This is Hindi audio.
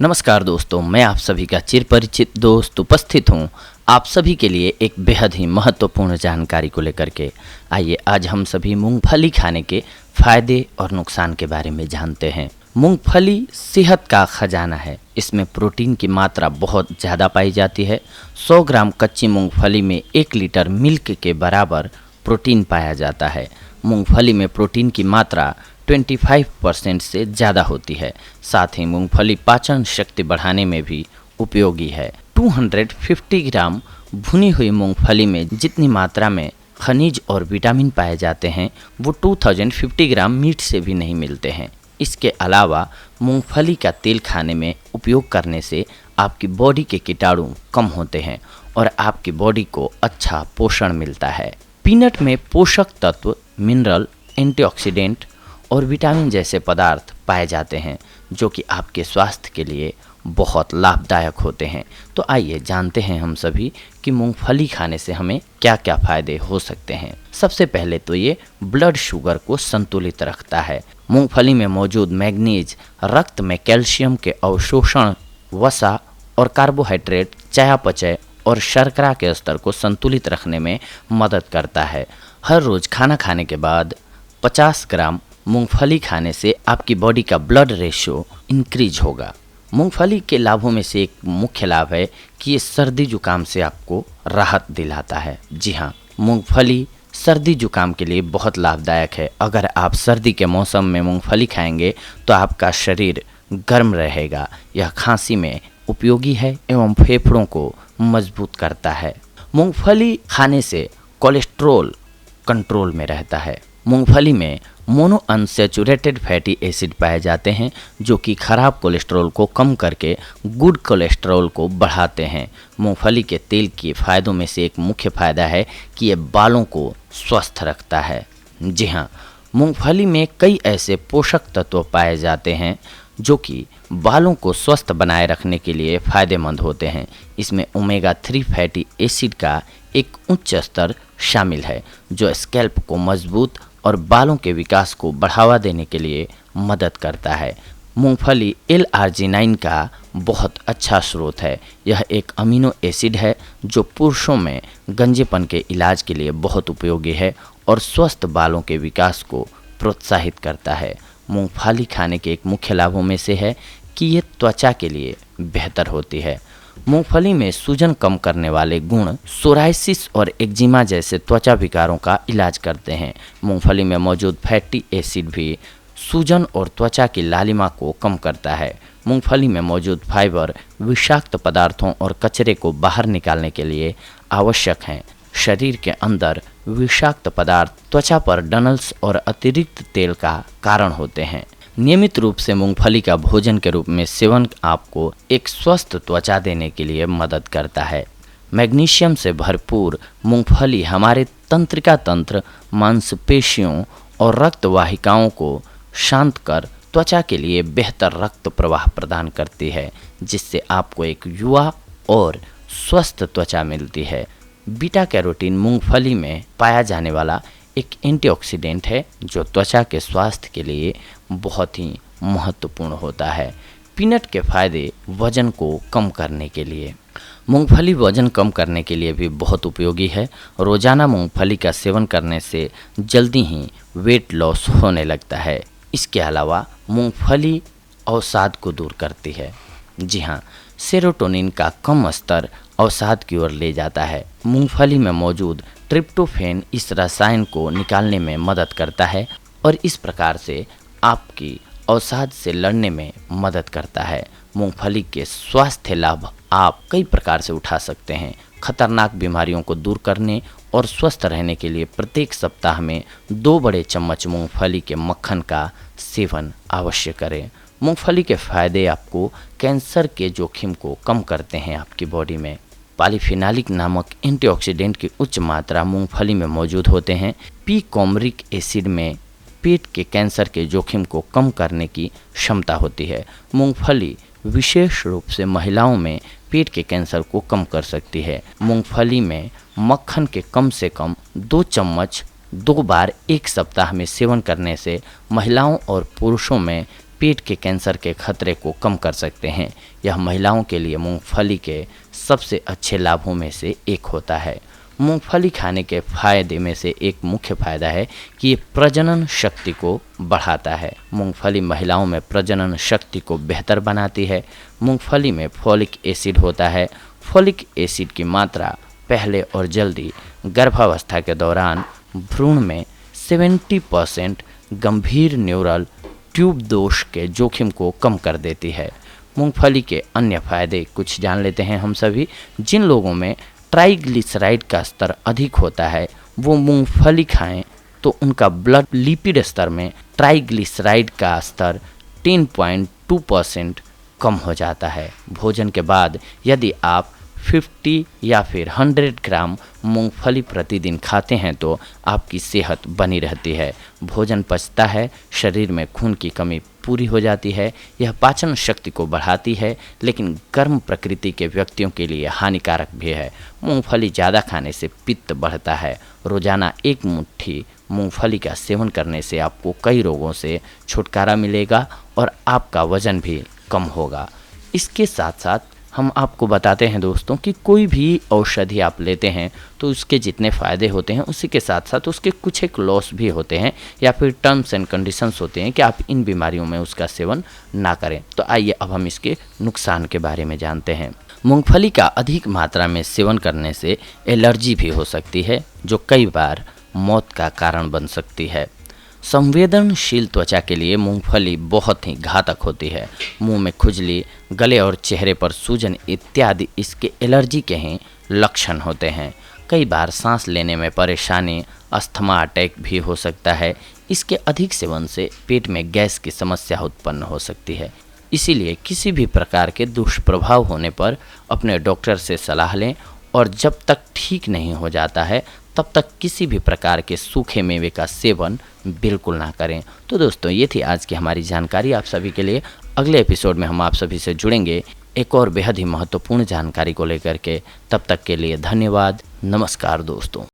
नमस्कार दोस्तों, मैं आप सभी का चिरपरिचित दोस्त उपस्थित हूँ आप सभी के लिए एक बेहद ही महत्वपूर्ण जानकारी को लेकर के। आइए आज हम सभी मूंगफली खाने के फायदे और नुकसान के बारे में जानते हैं। मूंगफली सेहत का खजाना है। इसमें प्रोटीन की मात्रा बहुत ज़्यादा पाई जाती है। 100 ग्राम कच्ची मूंगफली में 1 लीटर मिल्क के बराबर प्रोटीन पाया जाता है। मूंगफली में प्रोटीन की मात्रा 25% से ज़्यादा होती है। साथ ही मूंगफली पाचन शक्ति बढ़ाने में भी उपयोगी है। 250 ग्राम भुनी हुई मूंगफली में जितनी मात्रा में खनिज और विटामिन पाए जाते हैं वो 2050 ग्राम मीट से भी नहीं मिलते हैं। इसके अलावा मूंगफली का तेल खाने में उपयोग करने से आपकी बॉडी के कीटाणु कम होते हैं और आपकी बॉडी को अच्छा पोषण मिलता है। पीनट में पोषक तत्व, मिनरल, एंटीऑक्सीडेंट और विटामिन जैसे पदार्थ पाए जाते हैं जो कि आपके स्वास्थ्य के लिए बहुत लाभदायक होते हैं। तो आइए जानते हैं हम सभी कि मूंगफली खाने से हमें क्या क्या फ़ायदे हो सकते हैं। सबसे पहले तो ये ब्लड शुगर को संतुलित रखता है। मूंगफली में मौजूद मैग्नीज रक्त में कैल्शियम के अवशोषण, वसा और कार्बोहाइड्रेट, चयापचय और शर्करा के स्तर को संतुलित रखने में मदद करता है। हर रोज़ खाना खाने के बाद 50 ग्राम मूंगफली खाने से आपकी बॉडी का ब्लड रेशियो इंक्रीज होगा। मूंगफली के लाभों में से एक मुख्य लाभ है कि ये सर्दी जुकाम से आपको राहत दिलाता है। जी हाँ, मूंगफली सर्दी जुकाम के लिए बहुत लाभदायक है। अगर आप सर्दी के मौसम में मूंगफली खाएंगे तो आपका शरीर गर्म रहेगा। यह खांसी में उपयोगी है एवं फेफड़ों को मजबूत करता है। मूंगफली खाने से कोलेस्ट्रॉल कंट्रोल में रहता है। मूंगफली में मोनोअनसैचुरेटेड फैटी एसिड पाए जाते हैं जो कि खराब कोलेस्ट्रॉल को कम करके गुड कोलेस्ट्रॉल को बढ़ाते हैं। मूंगफली के तेल के फ़ायदों में से एक मुख्य फ़ायदा है कि ये बालों को स्वस्थ रखता है। जी हाँ, मूंगफली में कई ऐसे पोषक तत्व पाए जाते हैं जो कि बालों को स्वस्थ बनाए रखने के लिए फ़ायदेमंद होते हैं। इसमें ओमेगा 3 फैटी एसिड का एक उच्च स्तर शामिल है जो स्कैल्प को मजबूत और बालों के विकास को बढ़ावा देने के लिए मदद करता है। मूंगफली L-आर्जिनाइन का बहुत अच्छा स्रोत है। यह एक अमीनो एसिड है जो पुरुषों में गंजेपन के इलाज के लिए बहुत उपयोगी है और स्वस्थ बालों के विकास को प्रोत्साहित करता है। मूंगफली खाने के एक मुख्य लाभों में से है कि ये त्वचा के लिए बेहतर होती है। मूंगफली में सूजन कम करने वाले गुण सोराइसिस और एक्जिमा जैसे त्वचा विकारों का इलाज करते हैं। मूंगफली में मौजूद फैटी एसिड भी सूजन और त्वचा की लालिमा को कम करता है। मूंगफली में मौजूद फाइबर विषाक्त पदार्थों और कचरे को बाहर निकालने के लिए आवश्यक हैं। शरीर के अंदर विषाक्त पदार्थ त्वचा पर डनल्स और अतिरिक्त तेल का कारण होते हैं। नियमित रूप से मूंगफली का भोजन के रूप में सेवन आपको एक स्वस्थ त्वचा देने के लिए मदद करता है। मैग्नीशियम से भरपूर मूंगफली हमारे तंत्रिका तंत्र, मांसपेशियों और रक्त वाहिकाओं को शांत कर त्वचा के लिए बेहतर रक्त प्रवाह प्रदान करती है जिससे आपको एक युवा और स्वस्थ त्वचा मिलती है। बीटा कैरोटीन मूंगफली में पाया जाने वाला एक एंटीऑक्सीडेंट है जो त्वचा के स्वास्थ्य के लिए बहुत ही महत्वपूर्ण होता है। पीनट के फायदे वजन को कम करने के लिए। मूंगफली वजन कम करने के लिए भी बहुत उपयोगी है। रोजाना मूंगफली का सेवन करने से जल्दी ही वेट लॉस होने लगता है। इसके अलावा मूंगफली अवसाद को दूर करती है। जी हाँ, सेरोटोनिन का कम स्तर अवसाद की ओर ले जाता है। मूंगफली में मौजूद ट्रिप्टोफैन इस रसायन को निकालने में मदद करता है और इस प्रकार से आपकी अवसाद से लड़ने में मदद करता है। मूंगफली के स्वास्थ्य लाभ आप कई प्रकार से उठा सकते हैं। खतरनाक बीमारियों को दूर करने और स्वस्थ रहने के लिए प्रत्येक सप्ताह में 2 बड़े चम्मच मूंगफली के मक्खन का सेवन अवश्य करें। मूंगफली के फायदे आपको कैंसर के जोखिम को कम करते हैं। आपकी बॉडी में पॉलीफिनालिक नामक एंटीऑक्सीडेंट की उच्च मात्रा मूंगफली में मौजूद होते हैं। पीकोमरिक एसिड में पेट के कैंसर के जोखिम को कम करने की क्षमता होती है। मूंगफली विशेष रूप से महिलाओं में पेट के कैंसर को कम कर सकती है। मूंगफली में मक्खन के कम से कम 2 चम्मच 2 बार 1 सप्ताह में सेवन करने से महिलाओं और पुरुषों में पेट के कैंसर के खतरे को कम कर सकते हैं। यह महिलाओं के लिए मूंगफली के सबसे अच्छे लाभों में से एक होता है। मूंगफली खाने के फायदे में से एक मुख्य फायदा है कि ये प्रजनन शक्ति को बढ़ाता है। मूंगफली महिलाओं में प्रजनन शक्ति को बेहतर बनाती है। मूंगफली में फोलिक एसिड होता है। फोलिक एसिड की मात्रा पहले और जल्दी गर्भावस्था के दौरान भ्रूण में 70% गंभीर न्यूरल ट्यूब दोष के जोखिम को कम कर देती है। मूंगफली के अन्य फायदे कुछ जान लेते हैं हम सभी। जिन लोगों में ट्राइग्लिसराइड का स्तर अधिक होता है वो मूंगफली खाएं तो उनका ब्लड लिपिड स्तर में ट्राइग्लिसराइड का स्तर 10.2% कम हो जाता है। भोजन के बाद यदि आप 50 या फिर 100 ग्राम मूंगफली प्रतिदिन खाते हैं तो आपकी सेहत बनी रहती है। भोजन पचता है, शरीर में खून की कमी पूरी हो जाती है। यह पाचन शक्ति को बढ़ाती है, लेकिन गर्म प्रकृति के व्यक्तियों के लिए हानिकारक भी है। मूंगफली ज़्यादा खाने से पित्त बढ़ता है। रोज़ाना एक मुट्ठी मूंगफली का सेवन करने से आपको कई रोगों से छुटकारा मिलेगा और आपका वजन भी कम होगा। इसके साथ साथ हम आपको बताते हैं दोस्तों कि कोई भी औषधि आप लेते हैं तो उसके जितने फ़ायदे होते हैं उसी के साथ साथ उसके कुछ एक लॉस भी होते हैं या फिर टर्म्स एंड कंडीशंस होते हैं कि आप इन बीमारियों में उसका सेवन ना करें। तो आइए अब हम इसके नुकसान के बारे में जानते हैं। मूंगफली का अधिक मात्रा में सेवन करने से एलर्जी भी हो सकती है जो कई बार मौत का कारण बन सकती है। संवेदनशील त्वचा के लिए मूंगफली बहुत ही घातक होती है। मुंह में खुजली, गले और चेहरे पर सूजन इत्यादि इसके एलर्जी के ही लक्षण होते हैं। कई बार सांस लेने में परेशानी, अस्थमा अटैक भी हो सकता है। इसके अधिक सेवन से पेट में गैस की समस्या उत्पन्न हो सकती है। इसीलिए किसी भी प्रकार के दुष्प्रभाव होने पर अपने डॉक्टर से सलाह लें और जब तक ठीक नहीं हो जाता है तब तक किसी भी प्रकार के सूखे मेवे का सेवन बिल्कुल ना करें। तो दोस्तों ये थी आज की हमारी जानकारी आप सभी के लिए। अगले एपिसोड में हम आप सभी से जुड़ेंगे एक और बेहद ही महत्वपूर्ण जानकारी को लेकर के। तब तक के लिए धन्यवाद। नमस्कार दोस्तों।